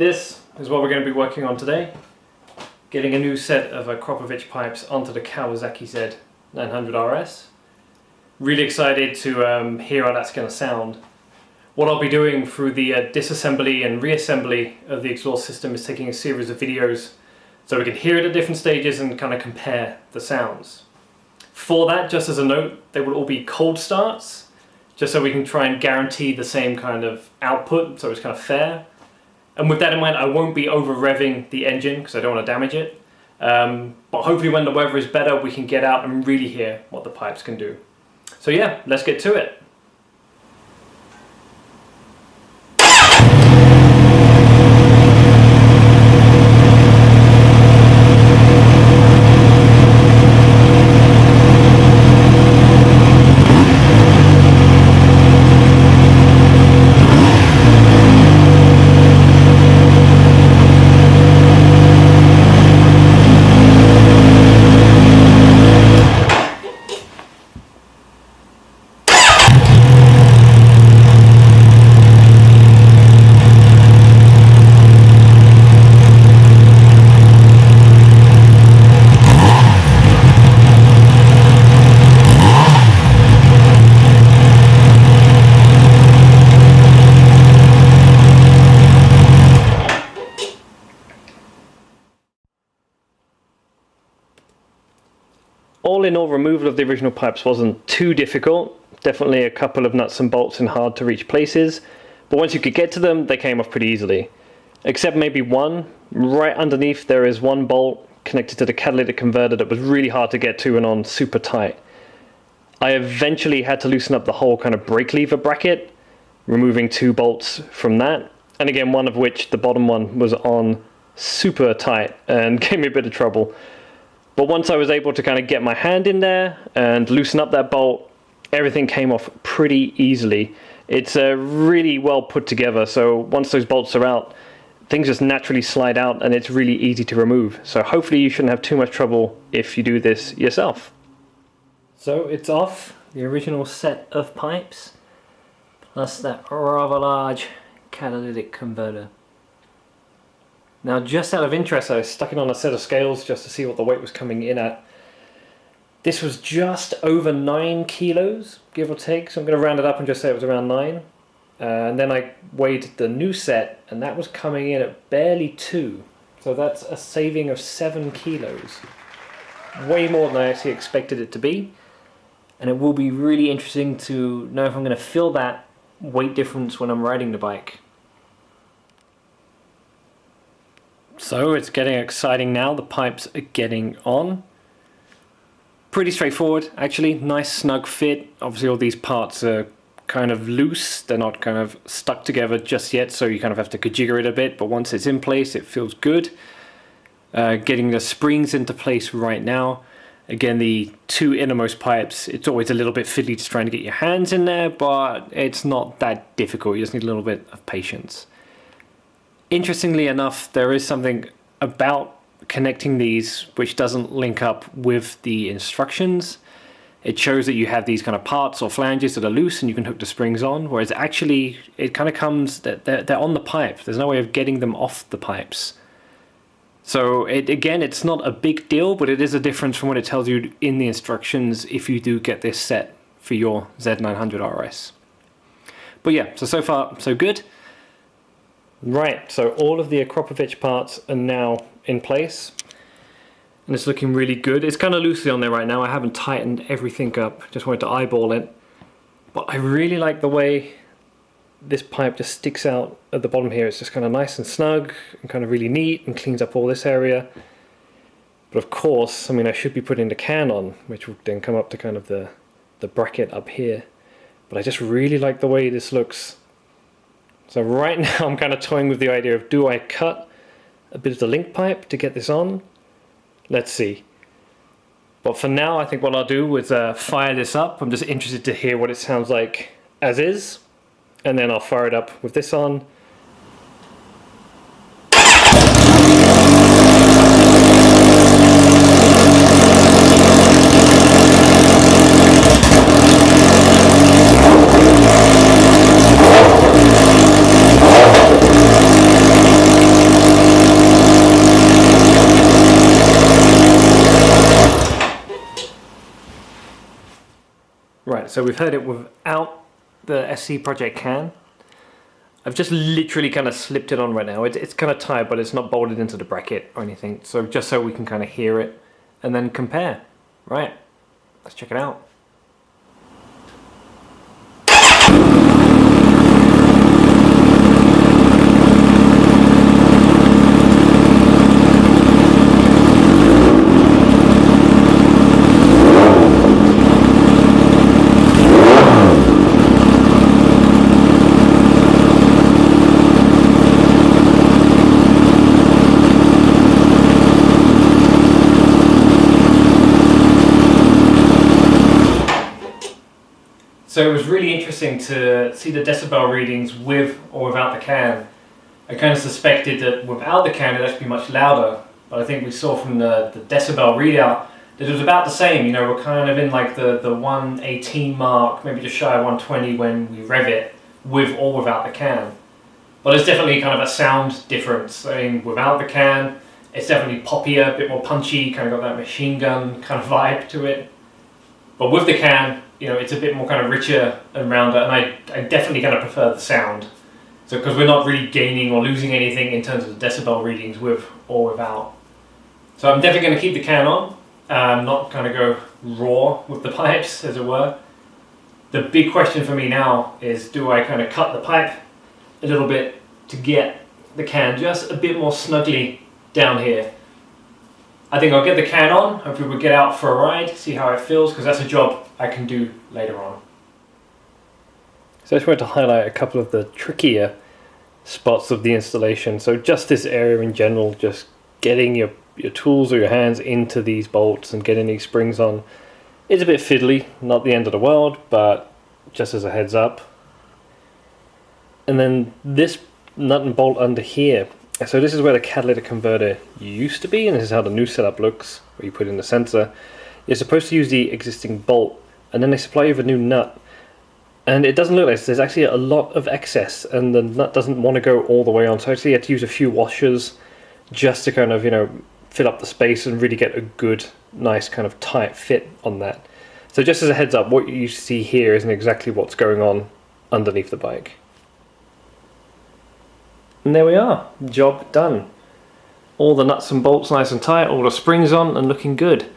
This is what we're going to be working on today. Getting a new set of Akrapovic pipes onto the Kawasaki Z900rs. Really excited to hear how that's going to sound. What I'll be doing through the disassembly and reassembly of the exhaust system is taking a series of videos so we can hear it at different stages and kind of compare the sounds. For that, just as a note, they will all be cold starts, just so we can try and guarantee the same kind of output, so it's kind of fair. And with that in mind, I won't be over revving the engine because I don't want to damage it. But hopefully when the weather is better, we can get out and really hear what the pipes can do. So yeah, let's get to it. All in all, removal of the original pipes wasn't too difficult. Definitely a couple of nuts and bolts in hard to reach places, but once you could get to them, they came off pretty easily. Except maybe one. Right underneath there is one bolt connected to the catalytic converter that was really hard to get to and on super tight. I eventually had to loosen up the whole kind of brake lever bracket, removing 2 bolts from that, and again one of which, the bottom one, was on super tight and gave me a bit of trouble. But once I was able to kind of get my hand in there and loosen up that bolt, everything came off pretty easily. It's really well put together, so once those bolts are out, things just naturally slide out and it's really easy to remove. So hopefully you shouldn't have too much trouble if you do this yourself. So it's off, the original set of pipes, plus that rather large catalytic converter. Now, just out of interest, I stuck it on a set of scales just to see what the weight was coming in at. This was just over 9 kilos, give or take, so I'm going to round it up and just say it was around 9. And then I weighed the new set, and that was coming in at barely 2. So that's a saving of 7 kilos. Way more than I actually expected it to be. And it will be really interesting to know if I'm going to feel that weight difference when I'm riding the bike. So it's getting exciting now, the pipes are getting on. Pretty straightforward actually, nice snug fit. Obviously all these parts are kind of loose, they're not kind of stuck together just yet, so you kind of have to kajigger it a bit, but once it's in place it feels good. Getting the springs into place right now. Again, the 2 innermost pipes, it's always a little bit fiddly just trying to get your hands in there, but it's not that difficult, you just need a little bit of patience. Interestingly enough, there is something about connecting these which doesn't link up with the instructions. It shows that you have these kind of parts or flanges that are loose and you can hook the springs on, whereas actually it kind of comes that they're on the pipe. There's no way of getting them off the pipes. So again, it's not a big deal, but it is a difference from what it tells you in the instructions if you do get this set for your Z900rs. But yeah, so far so good. Right, so all of the Akrapovic parts are now in place and it's looking really good. It's kind of loosely on there right now, I haven't tightened everything up, just wanted to eyeball it. But I really like the way this pipe just sticks out at the bottom here. It's just kind of nice and snug and kind of really neat and cleans up all this area. But of course, I mean, I should be putting the can on, which will then come up to kind of the bracket up here. But I just really like the way this looks. So right now I'm kind of toying with the idea of, do I cut a bit of the link pipe to get this on? Let's see. But for now, I think what I'll do is fire this up. I'm just interested to hear what it sounds like as is. And then I'll fire it up with this on. Right, so we've heard it without the SC Project can. I've just literally kind of slipped it on right now. It's kind of tight, but it's not bolted into the bracket or anything. So just so we can kind of hear it and then compare. Right, let's check it out. So it was really interesting to see the decibel readings with or without the can. I kind of suspected that without the can it'd actually be much louder, but I think we saw from the decibel readout that it was about the same. You know, we're kind of in like the 118 mark, maybe just shy of 120 when we rev it, with or without the can. But there's definitely kind of a sound difference. I mean, without the can, it's definitely poppier, a bit more punchy, kind of got that machine gun kind of vibe to it. But with the can, you know, it's a bit more kind of richer and rounder, and I definitely kind of prefer the sound. So because we're not really gaining or losing anything in terms of the decibel readings with or without. So I'm definitely going to keep the can on, not kind of go raw with the pipes, as it were. The big question for me now is, do I kind of cut the pipe a little bit to get the can just a bit more snugly down here? I think I'll get the can on, hopefully we'll get out for a ride, see how it feels, because that's a job I can do later on. So I just wanted to highlight a couple of the trickier spots of the installation. So just this area in general, just getting your tools or your hands into these bolts and getting these springs on is a bit fiddly, not the end of the world, but just as a heads up. And then this nut and bolt under here. So this is where the catalytic converter used to be, and this is how the new setup looks, where you put in the sensor. You're supposed to use the existing bolt, and then they supply you with a new nut. And it doesn't look like this. There's actually a lot of excess, and the nut doesn't want to go all the way on. So actually you have to use a few washers just to kind of, you know, fill up the space and really get a good, nice kind of tight fit on that. So just as a heads up, what you see here isn't exactly what's going on underneath the bike. And there we are, job done. All the nuts and bolts nice and tight, all the springs on and looking good.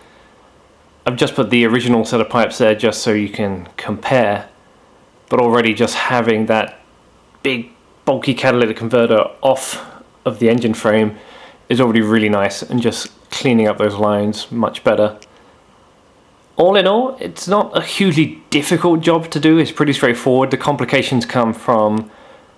I've just put the original set of pipes there just so you can compare, but already just having that big bulky catalytic converter off of the engine frame is already really nice, and just cleaning up those lines much better. All in all, it's not a hugely difficult job to do, it's pretty straightforward. The complications come from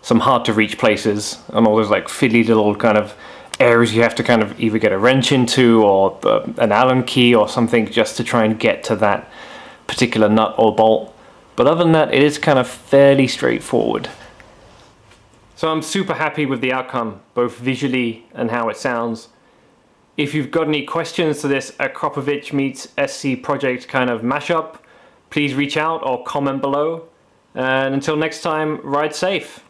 some hard to reach places and all those like fiddly little kind of areas you have to kind of either get a wrench into or an Allen key or something just to try and get to that particular nut or bolt. But other than that, it is kind of fairly straightforward. So I'm super happy with the outcome, both visually and how it sounds. If you've got any questions to this Akrapovic meets SC project kind of mashup, please reach out or comment below. And until next time, ride safe.